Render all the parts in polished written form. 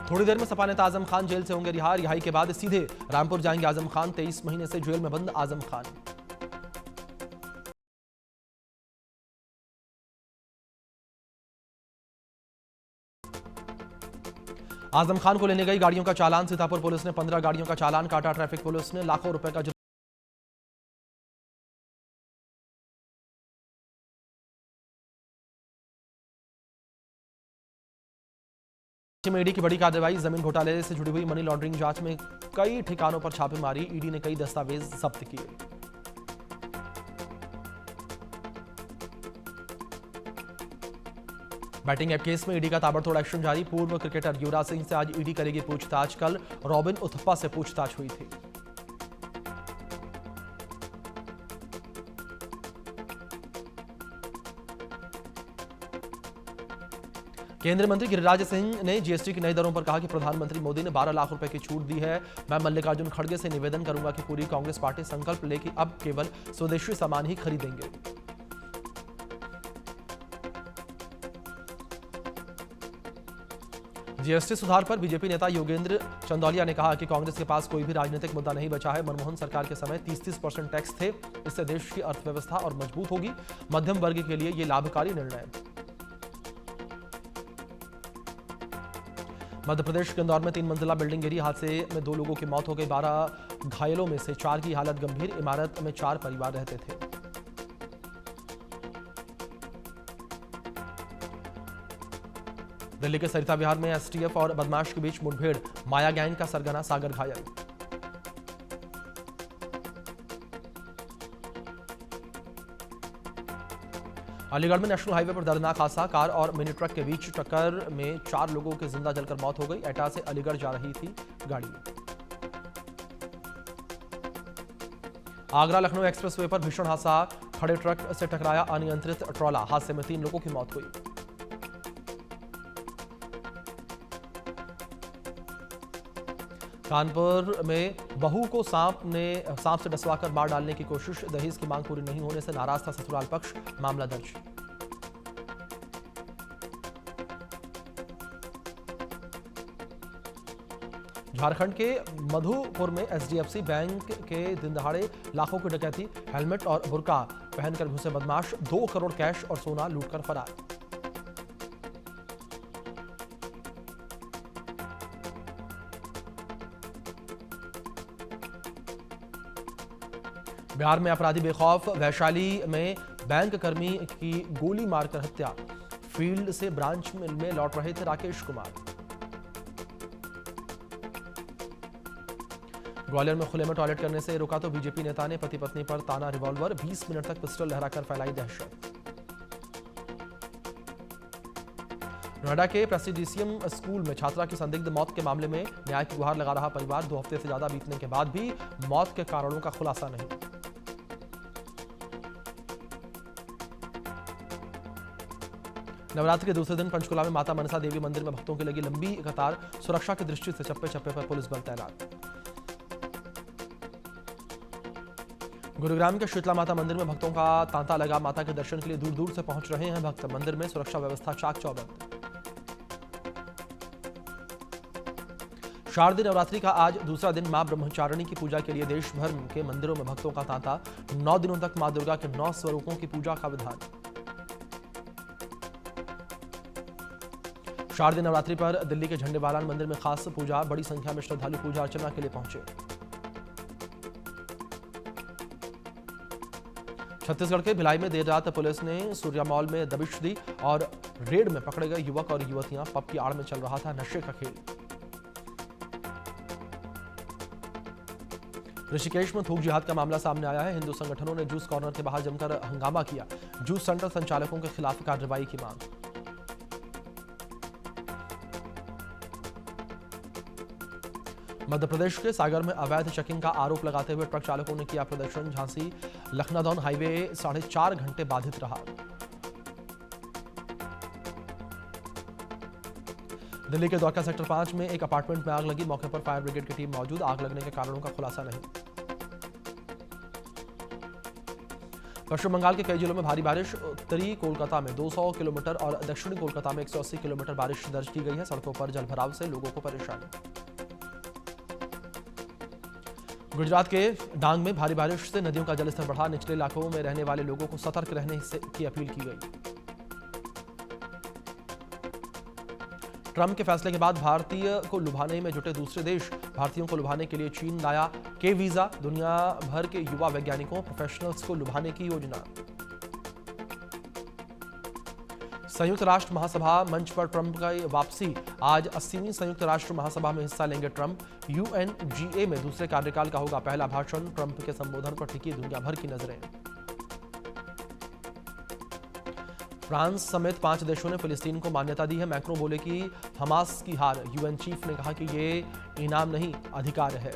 थोड़ी देर में सपा नेता आजम खान जेल से होंगे रिहा। रिहाई के बाद सीधे रामपुर जाएंगे आजम खान। 23 महीने से जेल में बंद आजम खान। आजम खान को लेने गई गाड़ियों का चालान। सीतापुर पुलिस ने 15 गाड़ियों का चालान काटा। ट्रैफिक पुलिस ने लाखों रुपए का में ईडी की बड़ी कार्रवाई। जमीन घोटाले से जुड़ी हुई मनी लॉन्ड्रिंग जांच में कई ठिकानों पर छापेमारी। ईडी ने कई दस्तावेज जब्त किए। बैटिंग ऐप केस में ईडी का ताबड़तोड़ एक्शन जारी। पूर्व क्रिकेटर युवराज सिंह से आज ईडी करेगी पूछताछ। कल रॉबिन उथप्पा से पूछताछ हुई थी। केंद्रीय मंत्री गिरिराज सिंह ने जीएसटी की नई दरों पर कहा कि प्रधानमंत्री मोदी ने 12 लाख रुपए की छूट दी है। मैं मल्लिकार्जुन खड़गे से निवेदन करूंगा कि पूरी कांग्रेस पार्टी संकल्प ले कि अब केवल स्वदेशी सामान ही खरीदेंगे। जीएसटी सुधार पर बीजेपी नेता योगेंद्र चंदौलिया ने कहा कि कांग्रेस के पास कोई भी राजनीतिक मुद्दा नहीं बचा है। मनमोहन सरकार के समय 30% टैक्स थे। इससे देश की अर्थव्यवस्था और मजबूत होगी। मध्यम वर्ग के लिए यह लाभकारी निर्णय। मध्य प्रदेश के इंदौर में 3 मंजिला बिल्डिंग गिरी। हादसे में 2 लोगों की मौत हो गई। 12 घायलों में से 4 की हालत गंभीर। इमारत में 4 परिवार रहते थे। दिल्ली के सरिता विहार में एसटीएफ और बदमाश के बीच मुठभेड़। माया गैंग का सरगना सागर घायल। अलीगढ़ में नेशनल हाईवे पर दर्दनाक हादसा। कार और मिनी ट्रक के बीच टक्कर में 4 लोगों की जिंदा जलकर मौत हो गई। एटा से अलीगढ़ जा रही थी गाड़ी। आगरा लखनऊ एक्सप्रेसवे पर भीषण हादसा। खड़े ट्रक से टकराया अनियंत्रित ट्रॉला। हादसे में 3 लोगों की मौत हुई। कानपुर में बहू को सांप से डसवाकर मार डालने की कोशिश। दहेज की मांग पूरी नहीं होने से नाराज था ससुराल पक्ष। मामला दर्ज। झारखंड के मधुपुर में एचडीएफसी बैंक के दिन दहाड़े लाखों की डकैती। हेलमेट और बुर्का पहनकर घुसे बदमाश। 2 करोड़ कैश और सोना लूटकर फरार। बिहार में अपराधी बेखौफ। वैशाली में बैंक कर्मी की गोली मारकर हत्या। फील्ड से ब्रांच में लौट रहे थे राकेश कुमार। ग्वालियर में खुले में टॉयलेट करने से रोका तो बीजेपी नेता ने पति पत्नी पर ताना रिवॉल्वर। 20 मिनट तक पिस्टल लहराकर फैलाई दहशत। नोएडा के प्रेसिडेंशियल स्कूल में छात्रा की संदिग्ध मौत के मामले में न्याय की गुहार लगा रहा परिवार। 2 हफ्ते से ज्यादा बीतने के बाद भी मौत के कारणों का खुलासा नहीं। नवरात्रि के दूसरे दिन पंचकुला में माता मनसा देवी मंदिर में भक्तों की लगी लंबी कतार। सुरक्षा की दृष्टि से चप्पे चप्पे पर पुलिस बल तैनात। गुरुग्राम के शीतला माता मंदिर में भक्तों का तांता लगा। माता के दर्शन के लिए दूर दूर से पहुंच रहे हैं भक्त। मंदिर में सुरक्षा व्यवस्था चाक चौबंद। शारदीय नवरात्रि का आज दूसरा दिन। मां ब्रह्मचारिणी की पूजा के लिए देश भर के मंदिरों में भक्तों का तांता। 9 दिनों तक मां दुर्गा के 9 स्वरूपों की पूजा का विधान। शारदीय नवरात्रि पर दिल्ली के झंडेवालान मंदिर में खास पूजा। बड़ी संख्या में श्रद्धालु पूजा अर्चना के लिए पहुंचे। छत्तीसगढ़ के भिलाई में देर रात पुलिस ने सूर्या मॉल में दबिश दी और रेड में पकड़े गए युवक और युवतियां। पब की आड़ में चल रहा था नशे का खेल। ऋषिकेश में थूक जिहाद का मामला सामने आया है। हिंदू संगठनों ने जूस कॉर्नर के बाहर जमकर हंगामा किया। जूस सेंटर संचालकों के खिलाफ कार्रवाई की मांग। मध्य प्रदेश के सागर में अवैध चेकिंग का आरोप लगाते हुए ट्रक चालकों ने किया प्रदर्शन। झांसी लखनादौन हाईवे 4.5 घंटे बाधित रहा। दिल्ली के द्वारका सेक्टर 5 में एक अपार्टमेंट में आग लगी। मौके पर फायर ब्रिगेड की टीम मौजूद। आग लगने के कारणों का खुलासा नहीं। पश्चिम बंगाल के कई जिलों में भारी बारिश। उत्तरी कोलकाता में 200 किलोमीटर और दक्षिणी कोलकाता में 180 किलोमीटर बारिश दर्ज की गई है। सड़कों पर जलभराव से लोगों को परेशानी। गुजरात के डांग में भारी बारिश से नदियों का जलस्तर बढ़ा। निचले इलाकों में रहने वाले लोगों को सतर्क रहने की अपील की गई। ट्रंप के फैसले के बाद भारतीय को लुभाने में जुटे दूसरे देश। भारतीयों को लुभाने के लिए चीन लाया के वीजा। दुनिया भर के युवा वैज्ञानिकों प्रोफेशनल्स को लुभाने की योजना। संयुक्त राष्ट्र महासभा मंच पर ट्रंप की वापसी। आज 80वीं संयुक्त राष्ट्र महासभा में हिस्सा लेंगे ट्रंप। UNGA में दूसरे कार्यकाल का होगा पहला भाषण। ट्रंप के संबोधन पर टिकी दुनिया भर की नजरें। फ्रांस समेत 5 देशों ने फिलिस्तीन को मान्यता दी है। मैक्रो बोले कि हमास की हार। UN चीफ ने कहा कि ये इनाम नहीं, अधिकार है।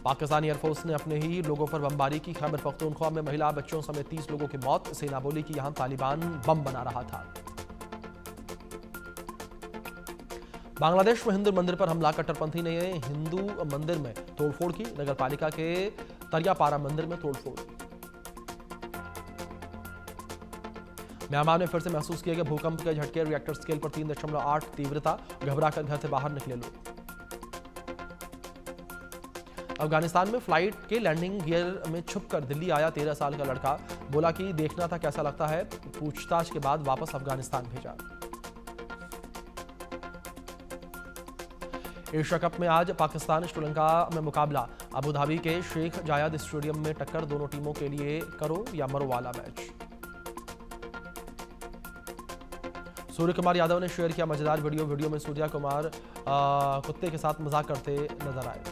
पाकिस्तानी एयरफोर्स ने अपने ही लोगों पर बमबारी की। खैबर पख्तूनख्वा में महिला बच्चों समेत 30 लोगों की मौत। सेना बोली कि यहां तालिबान बम बना रहा था। बांग्लादेश में हिंदू मंदिर पर हमला। कट्टरपंथी ने हिंदू मंदिर में तोड़फोड़ की। नगरपालिका के तरियापारा मंदिर में तोड़फोड़। म्यांमार में फिर से महसूस किए गए भूकंप के झटके। रिएक्टर स्केल पर 3.8 तीव्रता। घबराकर घर से बाहर निकले लोग। अफगानिस्तान में फ्लाइट के लैंडिंग गियर में छुपकर दिल्ली आया 13 साल का लड़का। बोला कि देखना था कैसा लगता है। पूछताछ के बाद वापस अफगानिस्तान भेजा। एशिया कप में आज पाकिस्तान श्रीलंका में मुकाबला। अबू धाबी के शेख जायद स्टेडियम में टक्कर। दोनों टीमों के लिए करो या मरो वाला मैच। सूर्य कुमार यादव ने शेयर किया मजेदार वीडियो में सूर्या कुमार कुत्ते के साथ मजाक करते नजर आए।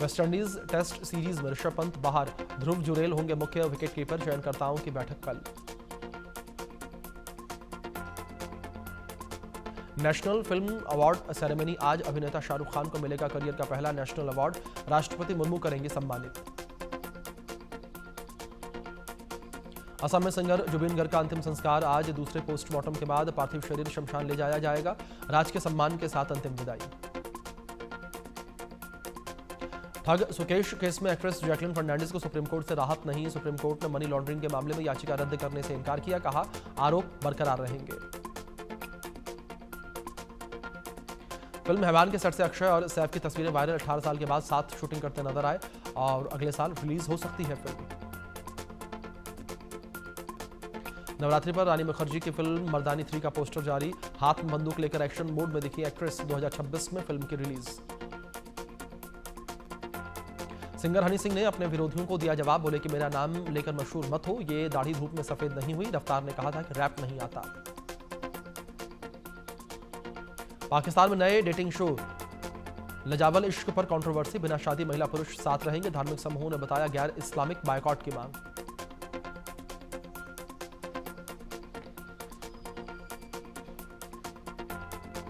वेस्टइंडीज टेस्ट सीरीज में ऋषभ पंत बाहर। ध्रुव जुरेल होंगे मुख्य विकेटकीपर। चयनकर्ताओं की बैठक कल। नेशनल फिल्म अवार्ड सेरेमनी आज। अभिनेता शाहरुख खान को मिलेगा करियर का पहला नेशनल अवार्ड। राष्ट्रपति मुर्मू करेंगे सम्मानित। असम में सिंगर जुबिन गर्ग का अंतिम संस्कार आज। दूसरे पोस्टमार्टम के बाद पार्थिव शरीर शमशान ले जाया जाएगा। राजकीय सम्मान के साथ अंतिम विदाई। ठग सुकेश केस में एक्ट्रेस जैकलिन फर्नांडिस को सुप्रीम कोर्ट से राहत नहीं। सुप्रीम कोर्ट ने मनी लॉन्ड्रिंग के मामले में याचिका रद्द करने से इनकार किया। कहा आरोप बरकरार रहेंगे। फिल्म हैवान के सेट से अक्षय और सैफ की तस्वीरें वायरल। 18 साल के बाद साथ शूटिंग करते नजर आए और अगले साल रिलीज हो सकती है फिल्म। नवरात्रि पर रानी मुखर्जी की फिल्म मर्दानी 3 का पोस्टर जारी। हाथ में बंदूक लेकर एक्शन मोड में दिखी एक्ट्रेस। 2026 में फिल्म की रिलीज। सिंगर हनी सिंह ने अपने विरोधियों को दिया जवाब। बोले कि मेरा नाम लेकर मशहूर मत हो। ये दाढ़ी धूप में सफेद नहीं हुई। रफ्तार ने कहा था कि रैप नहीं आता। पाकिस्तान में नए डेटिंग शो लजावल इश्क पर कंट्रोवर्सी। बिना शादी महिला पुरुष साथ रहेंगे। धार्मिक समूहों ने बताया गैर इस्लामिक बायकॉट की मांग।